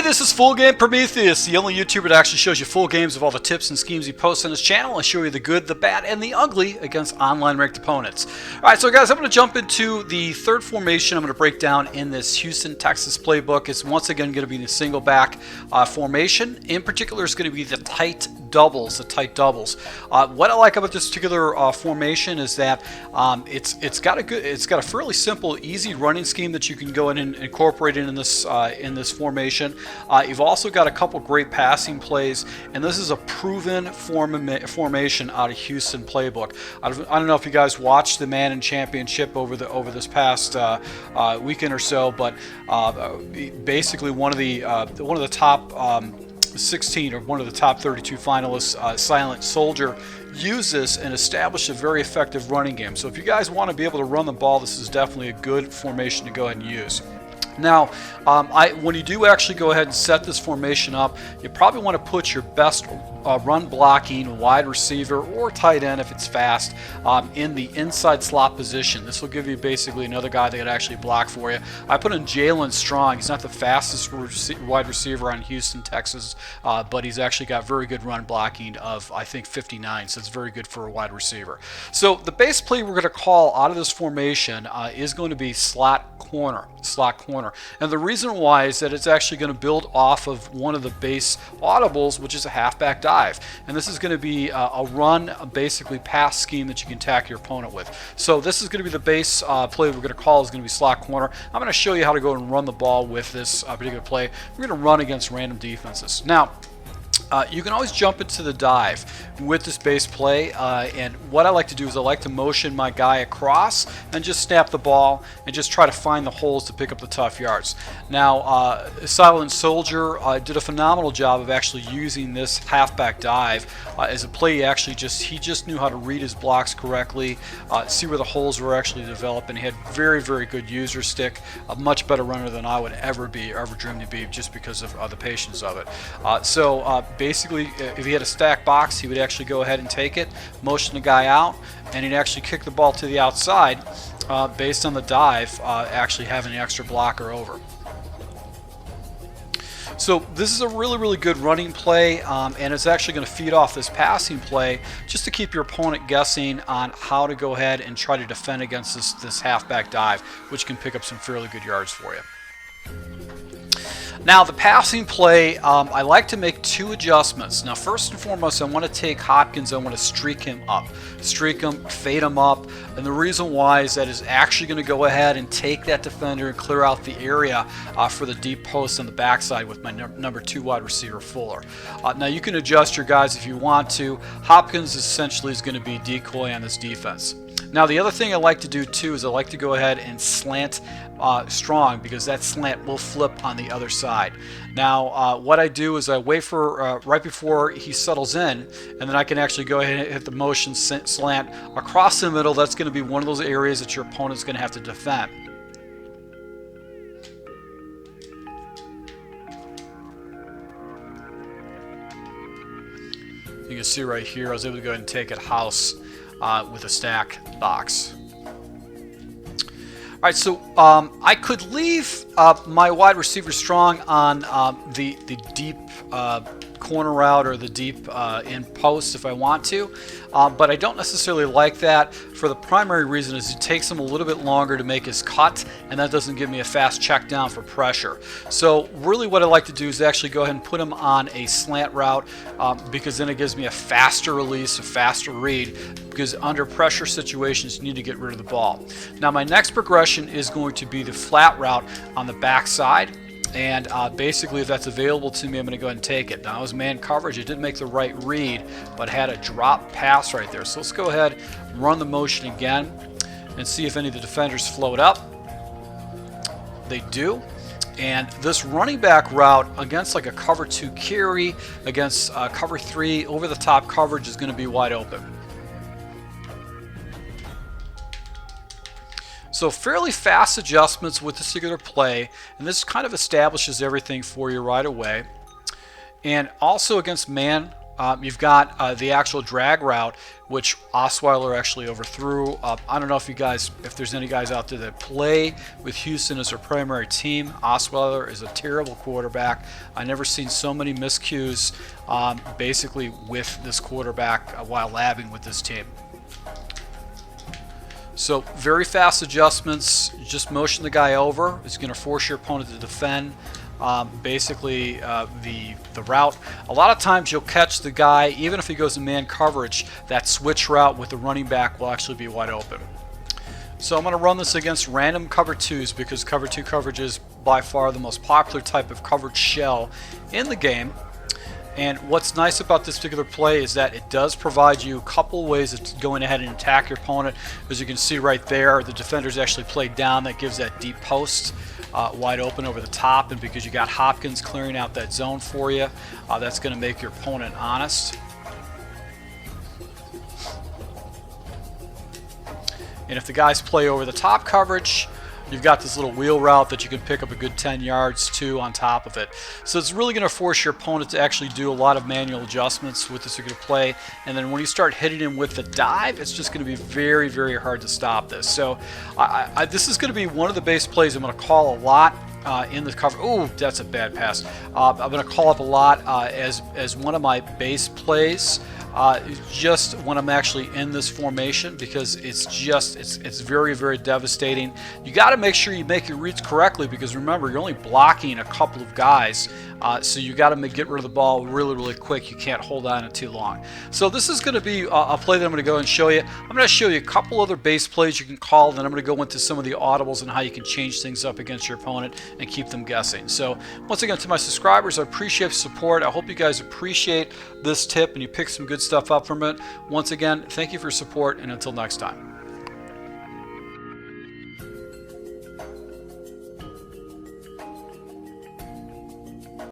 this is Full Game Prometheus, the only YouTuber that actually shows you full games of all the tips and schemes he posts on his channel. I show you the good, the bad, and the ugly against online ranked opponents. Alright, so guys, I'm going to jump into the third formation I'm going to break down in this Houston, Texas playbook. It's once again going to be the single back formation. In particular, it's going to be the tight doubles, what I like about this particular formation is that it's got a fairly simple, easy running scheme that you can go in and incorporate in this formation. You've also got a couple great passing plays, and this is a proven formation out of Houston playbook. I don't know if you guys watched the Madden Championship over this past weekend or so, but basically one of the top 16 or one of the top 32 finalists, Silent Soldier, used this and established a very effective running game. So if you guys want to be able to run the ball, this is definitely a good formation to go ahead and use. Now, when you do actually go ahead and set this formation up, you probably want to put your best run blocking wide receiver or tight end if it's fast in the inside slot position. This will give you basically another guy that could actually block for you. I put in Jalen Strong. He's not the fastest wide receiver on Houston, Texas, but he's actually got very good run blocking of, I think, 59, so it's very good for a wide receiver. So the base play we're going to call out of this formation is going to be slot corner. And the reason why is that it's actually going to build off of one of the base audibles, which is a halfback dive. And this is going to be a run, basically pass scheme that you can attack your opponent with. So this is going to be the base play we're going to call is going to be slot corner. I'm going to show you how to go and run the ball with this particular play. We're going to run against random defenses. Now, you can always jump into the dive with this base play, and what I like to do is I like to motion my guy across and just snap the ball and just try to find the holes to pick up the tough yards. Now, Silent Soldier did a phenomenal job of actually using this halfback dive as a play. He just knew how to read his blocks correctly, see where the holes were actually developed, and he had very, very good user stick, a much better runner than I would ever dream to be, just because of the patience of it. Basically, if he had a stack box, he would actually go ahead and take it, motion the guy out, and he'd actually kick the ball to the outside based on the dive, actually having an extra blocker over. So this is a really, really good running play, and it's actually going to feed off this passing play just to keep your opponent guessing on how to go ahead and try to defend against this halfback dive, which can pick up some fairly good yards for you. Now, the passing play, I like to make two adjustments. Now, first and foremost, I want to take Hopkins, I want to streak him up. Streak him, fade him up, and the reason why is that is actually going to go ahead and take that defender and clear out the area for the deep post on the backside with my number 2 wide receiver, Fuller. Now, you can adjust your guys if you want to. Hopkins essentially is going to be decoy on this defense. Now, the other thing I like to do too is I like to go ahead and slant Strong, because that slant will flip on the other side. Now, what I do is I wait for right before he settles in, and then I can actually go ahead and hit the motion slant across the middle. That's going to be one of those areas that your opponent's going to have to defend. You can see right here I was able to go ahead and take it house with a stack box. All right, so I could leave my wide receiver Strong on the deep corner route or the deep in post if I want to, but I don't necessarily like that for the primary reason is it takes him a little bit longer to make his cut, and that doesn't give me a fast check down for pressure. So really what I like to do is actually go ahead and put him on a slant route, because then it gives me a faster release, a faster read, because under pressure situations you need to get rid of the ball. Now, my next progression is going to be the flat route on the backside. And basically, if that's available to me, I'm going to go ahead and take it. Now, it was man coverage. It didn't make the right read, but had a drop pass right there. So let's go ahead, run the motion again, and see if any of the defenders float up. They do. And this running back route against like a cover 2 carry, against cover 3 over the top coverage is going to be wide open. So fairly fast adjustments with this particular play, and this kind of establishes everything for you right away. And also against man You've got the actual drag route, which Osweiler actually overthrew. I don't know if there's any guys out there that play with Houston as their primary team. Osweiler is a terrible quarterback. I've never seen so many miscues basically with this quarterback while labbing with this team. So very fast adjustments. Just motion the guy over. It's going to force your opponent to defend. Basically the route. A lot of times you'll catch the guy, even if he goes in man coverage, that switch route with the running back will actually be wide open. So I'm going to run this against random cover 2s because cover 2 coverage is by far the most popular type of coverage shell in the game. And what's nice about this particular play is that it does provide you a couple ways of going ahead and attack your opponent. As you can see right there, the defender's actually played down. That gives that deep post wide open over the top, and because you got Hopkins clearing out that zone for you, that's going to make your opponent honest. And if the guys play over the top coverage, you've got this little wheel route that you can pick up a good 10 yards too on top of it. So it's really going to force your opponent to actually do a lot of manual adjustments with this particular play. And then when you start hitting him with the dive, it's just going to be very, very hard to stop this. So this is going to be one of the base plays I'm going to call a lot in the cover. Oh, that's a bad pass. I'm going to call up a lot as one of my base plays. Just when I'm actually in this formation, because it's very, very devastating. You got to make sure you make your reads correctly, because remember, you're only blocking a couple of guys, so you got to get rid of the ball really, really quick. You can't hold on it too long. So this is going to be a play that I'm going to go and show you. I'm going to show you a couple other base plays you can call, then I'm going to go into some of the audibles and how you can change things up against your opponent and keep them guessing. So once again, to my subscribers, I appreciate the support. I hope you guys appreciate this tip and you pick some good stuff up from it. Once again, thank you for your support, and until next time.